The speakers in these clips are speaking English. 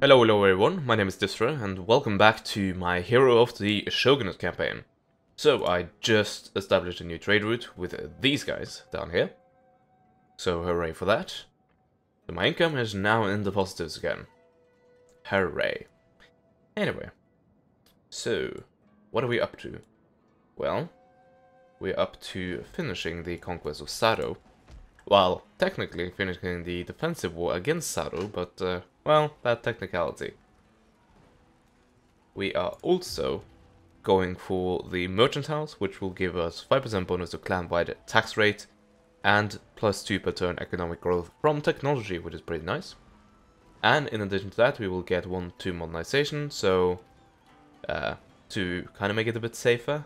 Hello everyone, my name is Distra, and welcome back to my Hero of the Shogunate campaign. So, I just established a new trade route with these guys down here. So, hooray for that. So my income is now in the positives again. Hooray. Anyway, so, what are we up to? Well, we're up to finishing the conquest of Sado. Well, technically finishing the defensive war against Sado, but, well, that technicality. We are also going for the Merchant House, which will give us 5% bonus to clan-wide tax rate, and plus 2 per turn economic growth from technology, which is pretty nice. And in addition to that, we will get 1-2 modernization, so to kind of make it a bit safer,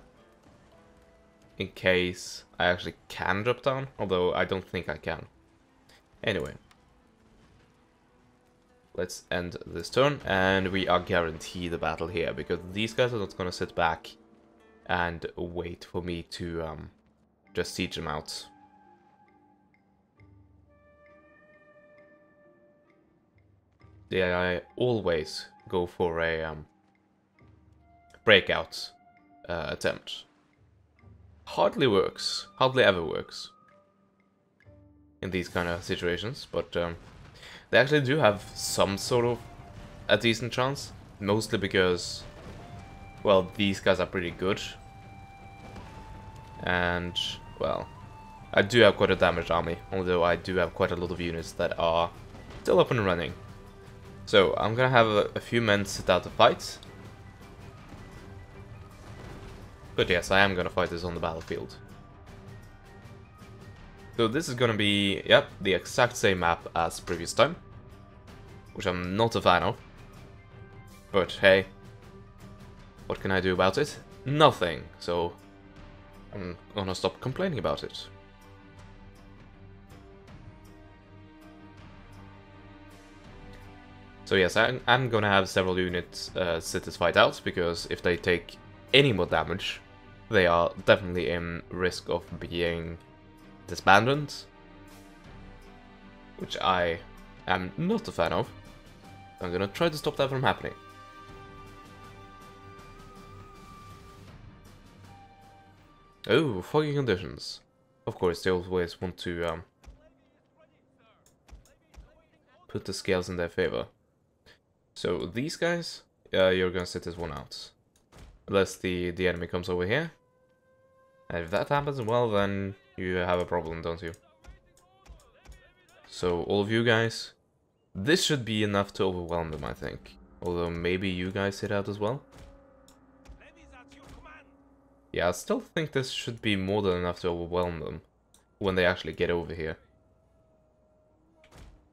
in case I actually can drop down, although I don't think I can. Anyway, let's end this turn, and we are guaranteed a battle here, because these guys are not going to sit back and wait for me to just siege them out. Yeah, I always go for a breakout attempt. Hardly works, hardly ever works in these kind of situations, but they actually do have some sort of a decent chance, mostly because, well, these guys are pretty good, and, well, I do have quite a damaged army, although I do have quite a lot of units that are still up and running. So, I'm gonna have a few men sit out the fight. But yes, I am gonna fight this on the battlefield. So this is gonna be, yep, the exact same map as previous time, which I'm not a fan of. But hey, what can I do about it? Nothing, so I'm gonna stop complaining about it. So yes, I'm gonna have several units sit this fight out, because if they take any more damage, they are definitely in risk of being disbanded, which I am not a fan of. I'm gonna try to stop that from happening. Oh, foggy conditions. Of course, they always want to put the scales in their favor. So these guys, you're gonna sit this one out. Unless the enemy comes over here. And if that happens, well, then you have a problem, don't you? So, all of you guys, this should be enough to overwhelm them, I think. Although, maybe you guys sit out as well? Yeah, I still think this should be more than enough to overwhelm them when they actually get over here.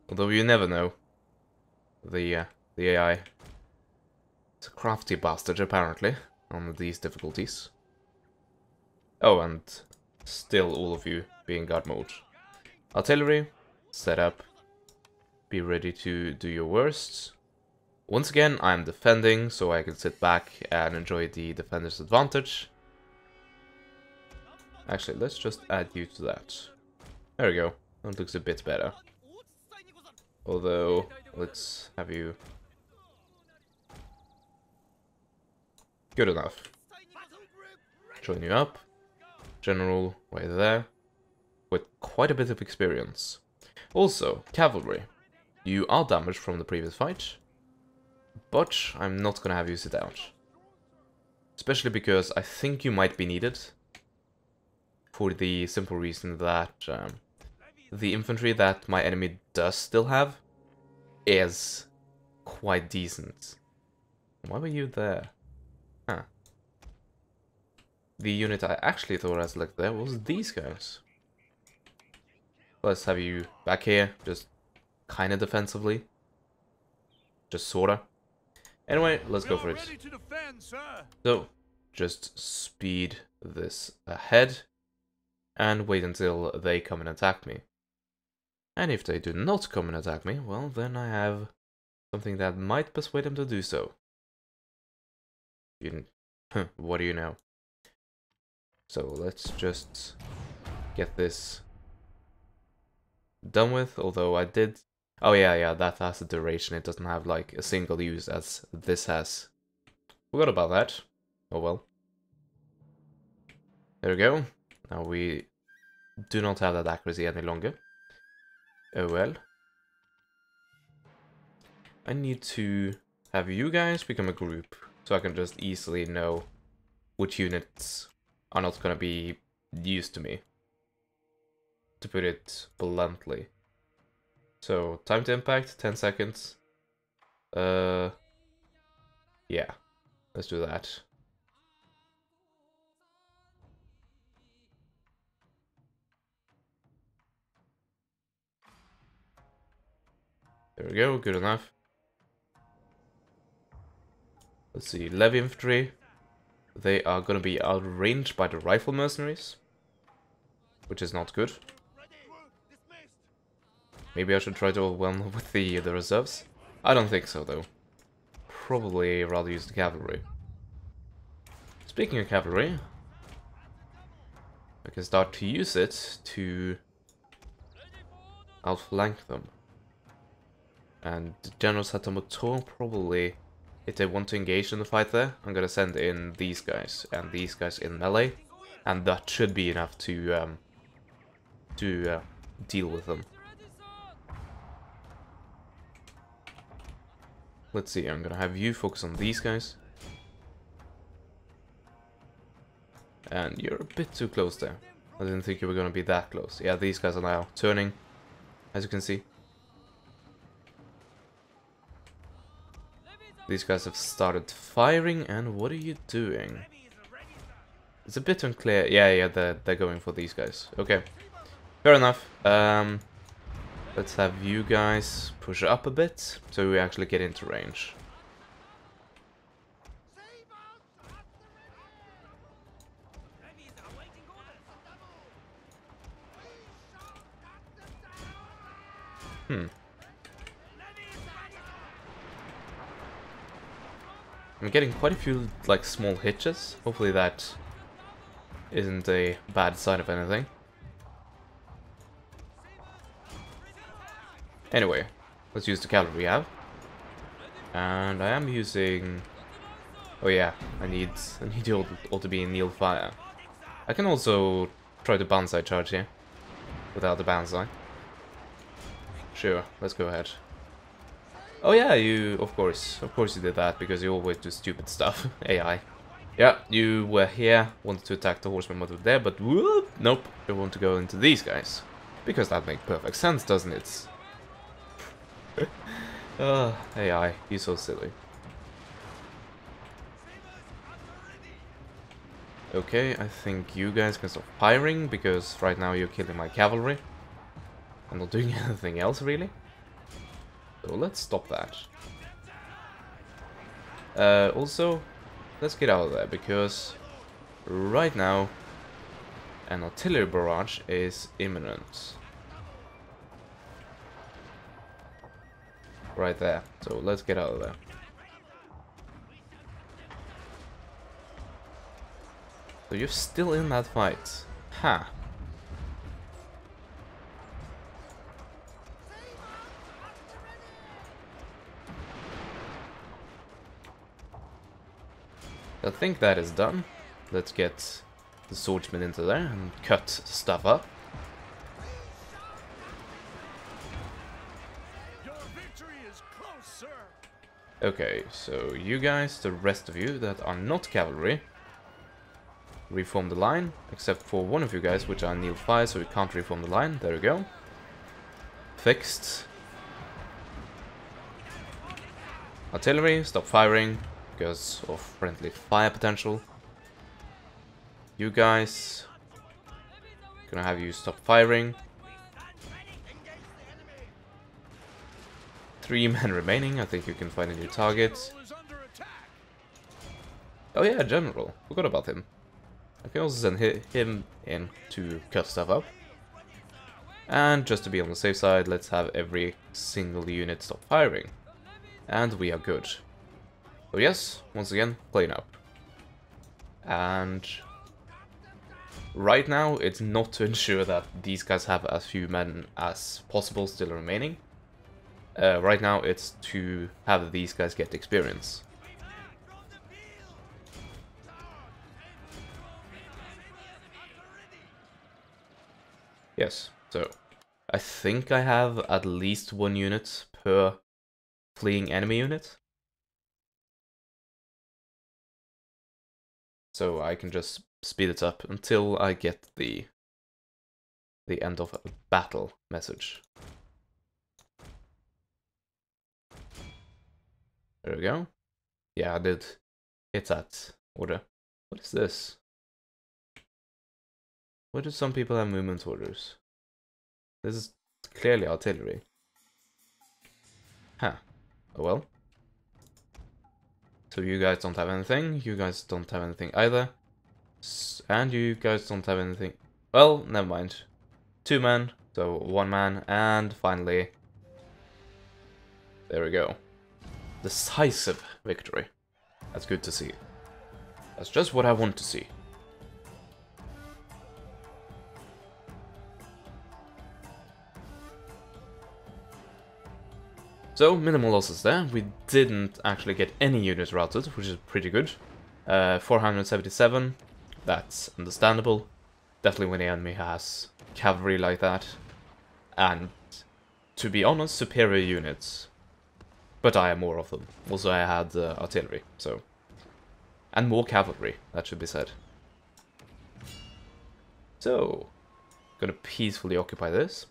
Although, you never know. The AI. It's a crafty bastard, apparently, on these difficulties. Oh, and still all of you be in guard mode. Artillery, set up, be ready to do your worst. Once again, I'm defending, so I can sit back and enjoy the defender's advantage. Actually, let's just add you to that. There we go, that looks a bit better. Although, let's have you... Good enough. Join you up. General, right there, with quite a bit of experience. Also, cavalry. You are damaged from the previous fight, but I'm not gonna have you sit out. Especially because I think you might be needed, for the simple reason that the infantry that my enemy does still have is quite decent. Why were you there? Huh. The unit I actually thought I selected there was these guys. Let's have you back here, just kind of defensively. Just sorta. Anyway, let's go for it. So, just speed this ahead and wait until they come and attack me. And if they do not come and attack me, well, then I have something that might persuade them to do so. What do you know? So let's just get this done with, although I did Oh yeah, that has a duration. It doesn't have like a single use as this has. Forgot about that. Oh well. There we go. Now we do not have that accuracy any longer. Oh well. I need to have you guys become a group so I can just easily know which units are not gonna be used to me, to put it bluntly. So, time to impact, 10 seconds. Yeah, let's do that. There we go, good enough. Let's see, Levy Infantry. They are gonna be outranged by the Rifle Mercenaries, which is not good. Maybe I should try to overwhelm with the reserves. I don't think so, though. Probably rather use the cavalry. Speaking of cavalry, I can start to use it to outflank them. And the generals at the motor probably, if they want to engage in the fight there, I'm gonna send in these guys and these guys in melee, and that should be enough to deal with them. Let's see, I'm gonna have you focus on these guys. And you're a bit too close there. I didn't think you were gonna be that close. Yeah, these guys are now turning, as you can see. These guys have started firing, and what are you doing? It's a bit unclear. Yeah, they're going for these guys. Okay, fair enough. Let's have you guys push up a bit, so we actually get into range. I'm getting quite a few, like, small hitches. Hopefully that isn't a bad sign of anything. Anyway, let's use the cavalry we have. And I am using... Oh yeah, I need you all to be in kneel fire. I can also try the banzai charge here, without the banzai. Sure, let's go ahead. Oh yeah, of course you did that, because you always do stupid stuff, AI. Yeah, you were here, wanted to attack the horseman motive there, but whoop, nope, you want to go into these guys. Because that makes perfect sense, doesn't it? AI, you're so silly. Okay, I think you guys can stop firing, because right now you're killing my cavalry. I'm not doing anything else, really. So let's stop that. Also, let's get out of there, because right now an artillery barrage is imminent. Right there. So let's get out of there. So you're still in that fight. Huh. I think that is done. Let's get the swordsman into there and cut stuff up. Okay, so you guys, the rest of you that are not cavalry, reform the line, except for one of you guys, which are kneel fire, so we can't reform the line. There we go. Fixed. Artillery, stop firing, because of friendly fire potential. You guys, gonna have you stop firing. 3 men remaining, I think you can find a new target. Oh yeah, General, forgot about him. I can also send him in to cut stuff up. And just to be on the safe side, let's have every single unit stop firing. And we are good. So yes, once again, plane up. And right now, it's not to ensure that these guys have as few men as possible still remaining. Right now it's to have these guys get experience. Yes, so I think I have at least 1 unit per fleeing enemy unit. So I can just speed it up until I get the end of battle message. There we go. Yeah, I did hit that order. What is this? Why do some people have movement orders? This is clearly artillery. Huh. Oh well. So you guys don't have anything, you guys don't have anything either. And you guys don't have anything. Well, never mind. 2 men, so 1 man, and finally... There we go. Decisive victory. That's good to see. That's just what I want to see. So, minimal losses there. We didn't actually get any units routed, which is pretty good. 477, that's understandable. Definitely when the enemy has cavalry like that. And, to be honest, superior units. But I have more of them. Also, I had artillery, so... And more cavalry, that should be said. So, gonna peacefully occupy this.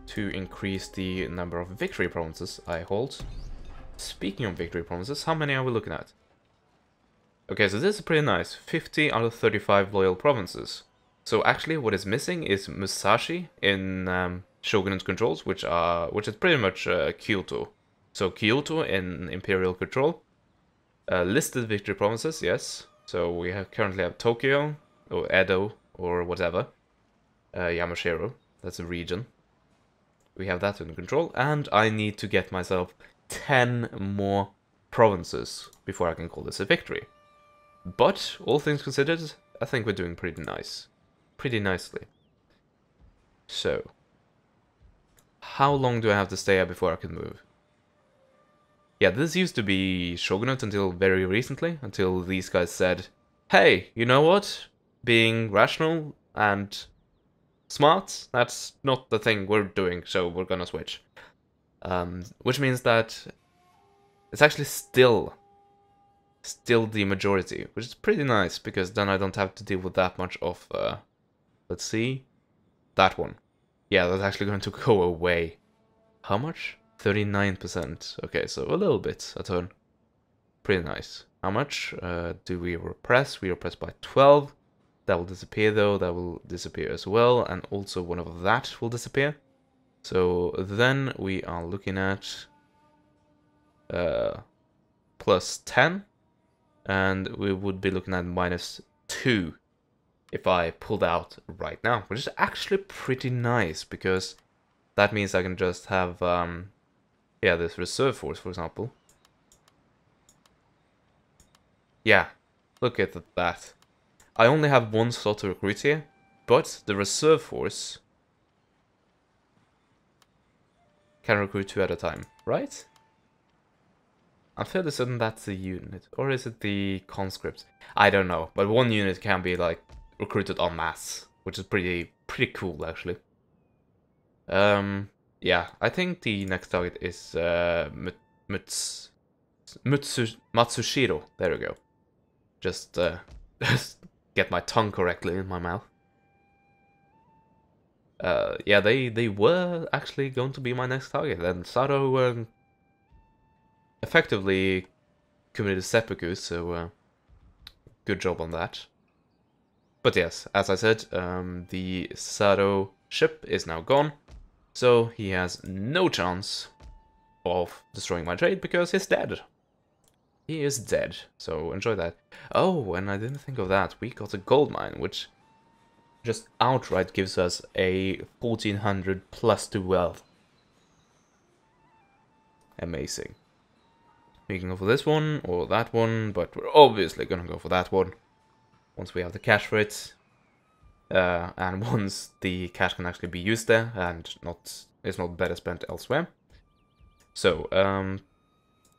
To increase the number of victory provinces I hold. Speaking of victory provinces, how many are we looking at? Okay, so this is pretty nice. 50 out of 35 loyal provinces. So actually what is missing is Musashi in Shogunate controls, which is pretty much Kyoto. So Kyoto in Imperial control. Listed victory provinces, yes. So we currently have Tokyo, or Edo, or whatever. Yamashiro, that's a region. We have that under control, and I need to get myself 10 more provinces before I can call this a victory. But, all things considered, I think we're doing pretty nice. Pretty nicely. So, how long do I have to stay here before I can move? Yeah, this used to be Shogunate until very recently, until these guys said, hey, you know what? Being rational and smart, that's not the thing we're doing, so we're gonna switch. Which means that it's actually still the majority, which is pretty nice, because then I don't have to deal with that much of, let's see, that one. Yeah, that's actually going to go away. How much? 39%. Okay, so a little bit a turn. Pretty nice. How much do we repress? We repress by 12. That will disappear though, that will disappear as well, and also one of that will disappear. So then we are looking at plus 10, and we would be looking at minus 2 if I pulled out right now, which is actually pretty nice, because that means I can just have, yeah, this reserve force, for example. Yeah, look at that. I only have 1 slot to recruit here, but the reserve force can recruit 2 at a time, right? I'm fairly certain that's the unit, or is it the conscript? I don't know, but 1 unit can be like recruited en masse, which is pretty cool actually. Yeah, I think the next target is Matsushiro. There we go. Just get my tongue correctly in my mouth. Yeah, they were actually going to be my next target, and Sado effectively committed seppuku, so good job on that. But yes, as I said, the Sado ship is now gone, so he has no chance of destroying my trade because he's dead. He is dead, so enjoy that. Oh, and I didn't think of that. We got a gold mine, which just outright gives us a 1400 plus 2 wealth. Amazing. We can go for this one or that one, but we're obviously gonna go for that one once we have the cash for it. and once the cash can actually be used there and it's not better spent elsewhere. So,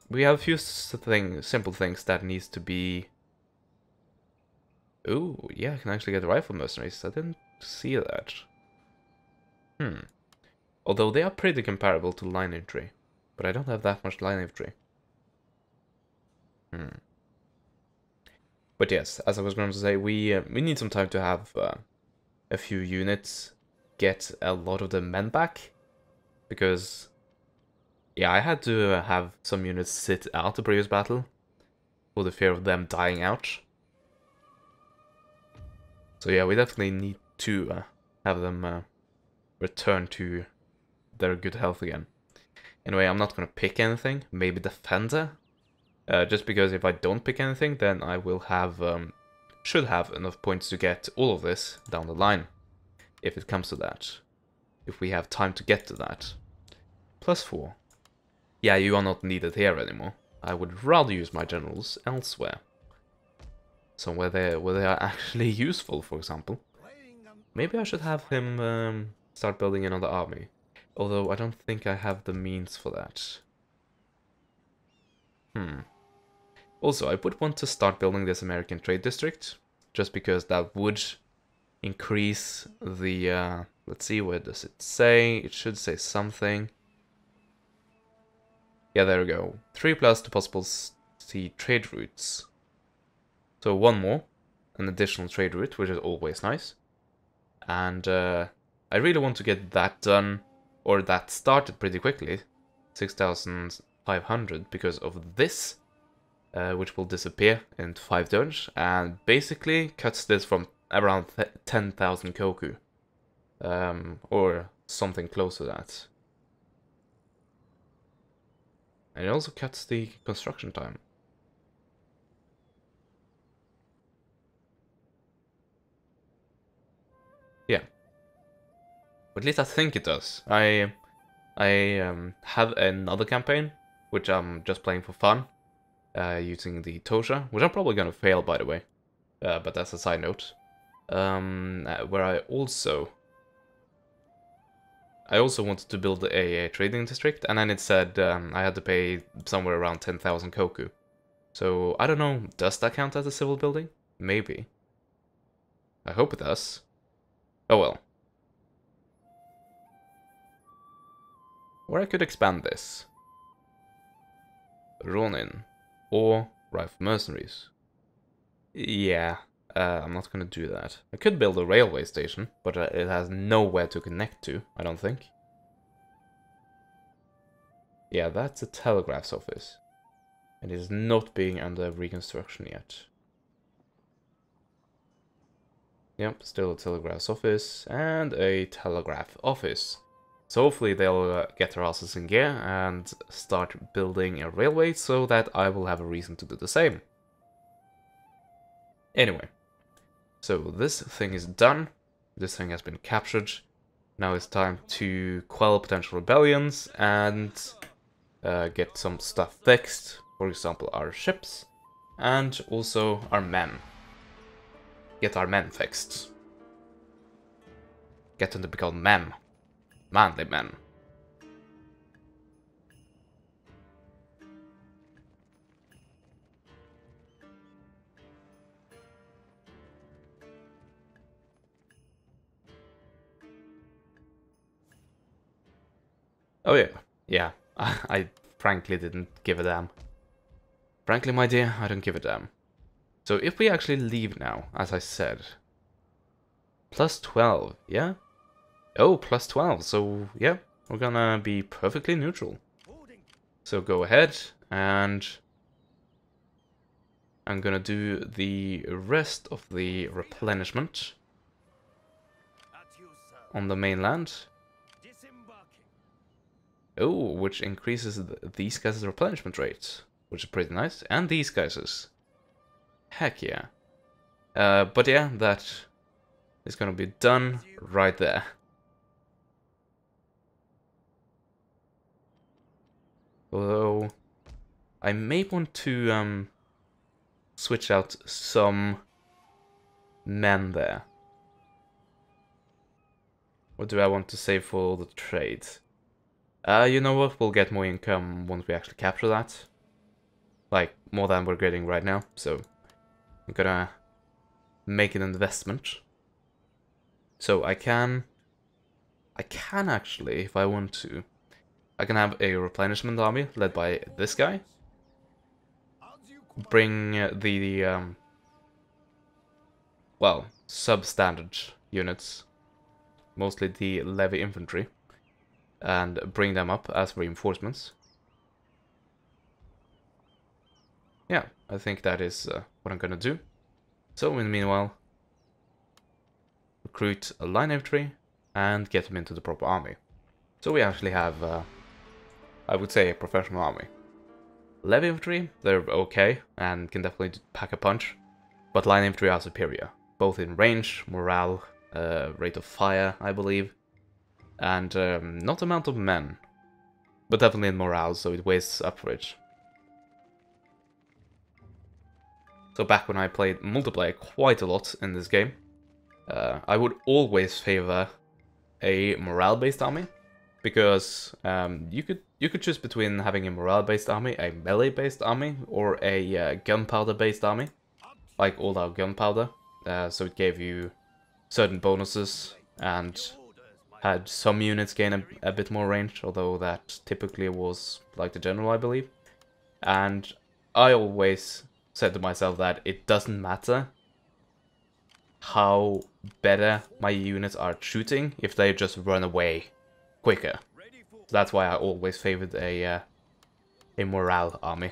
we have a few simple things that needs to be... Ooh, yeah, I can actually get rifle mercenaries. I didn't see that. Although they are pretty comparable to line infantry. But I don't have that much line infantry. But yes, as I was going to say, we need some time to have a few units get a lot of the men back. Because, yeah, I had to have some units sit out the previous battle for the fear of them dying out. So yeah, we definitely need to have them return to their good health again. Anyway, I'm not going to pick anything. Maybe Defender. Just because if I don't pick anything, then I will have... should have enough points to get all of this down the line. If it comes to that. If we have time to get to that. +4. Yeah, you are not needed here anymore. I would rather use my generals elsewhere. Somewhere where they are actually useful, for example. Maybe I should have him start building another army. Although I don't think I have the means for that. Also, I would want to start building this American trade district. Just because that would increase the... let's see, where does it say? It should say something. Yeah, there we go. 3+ to possible sea trade routes. So one more. An additional trade route, which is always nice. And I really want to get that done, or that started pretty quickly. 6,500 because of this, which will disappear in 5 turns. And basically cuts this from around 10,000 koku. Or something close to that. And it also cuts the construction time. Yeah. But at least I think it does. I have another campaign, which I'm just playing for fun, using the Tosha, which I'm probably gonna fail, by the way. But that's a side note. Where I also wanted to build a trading district, and then it said I had to pay somewhere around 10,000 koku. So, I don't know, does that count as a civil building? Maybe. I hope it does. Oh well. Or I could expand this. Ronin. Or Rifle Mercenaries. Yeah, I'm not gonna do that. I could build a railway station, but it has nowhere to connect to, I don't think. Yeah, that's a telegraph's office. It is not being under reconstruction yet. Yep, still a telegraph's office and a telegraph office. So hopefully they'll get their asses in gear and start building a railway so that I will have a reason to do the same. Anyway, so this thing is done. This thing has been captured. Now it's time to quell potential rebellions and get some stuff fixed. For example, our ships and also our men. Get our men fixed. Get them to become men. Manly men. Oh yeah, yeah. I frankly didn't give a damn. Frankly, my dear, I don't give a damn. So if we actually leave now, as I said, +12, yeah? Oh, +12, so yeah, we're gonna be perfectly neutral. So go ahead, and I'm gonna do the rest of the replenishment on the mainland. Oh, which increases these guys' replenishment rate, which is pretty nice, and these guys'. Heck yeah. But yeah, that is gonna be done right there. Although, I may want to switch out some men there. Or do I want to save for the trade? You know what? We'll get more income once we actually capture that. Like, more than we're getting right now. So, I'm gonna make an investment. So, I can actually, if I want to, I can have a replenishment army led by this guy. Bring well, substandard units, mostly the levy infantry, and bring them up as reinforcements. Yeah, I think that is what I'm gonna do. So in the meanwhile, recruit a line infantry and get them into the proper army. So we actually have, I would say, a professional army. Levy infantry, they're okay and can definitely pack a punch, but line infantry are superior, both in range, morale, rate of fire, I believe, and not amount of men, but definitely in morale, so it weighs upwards. So back when I played multiplayer quite a lot in this game, I would always favor a morale-based army, because you could choose between having a morale-based army, a melee-based army, or a gunpowder-based army, like all-out gunpowder. So it gave you certain bonuses and had some units gain a bit more range, although that typically was like the general, I believe. And I always said to myself that it doesn't matter how better my units are shooting if they just run away quicker. So that's why I always favored a morale army.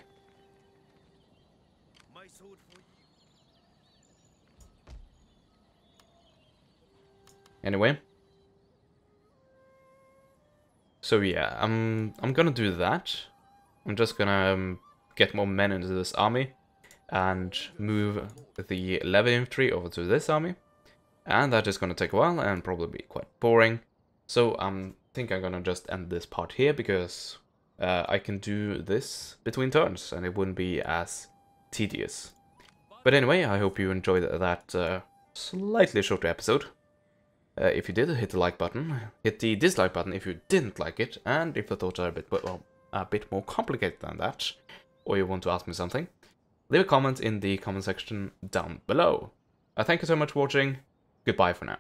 Anyway, so yeah, I'm gonna do that. I'm just gonna get more men into this army and move the levy infantry over to this army, and that is gonna take a while and probably be quite boring. So I think I'm gonna just end this part here, because I can do this between turns and it wouldn't be as tedious. But anyway, I hope you enjoyed that slightly shorter episode. If you did, hit the like button, hit the dislike button if you didn't like it, and if the thoughts are a bit more complicated than that, or you want to ask me something, leave a comment in the comment section down below. Thank you so much for watching, goodbye for now.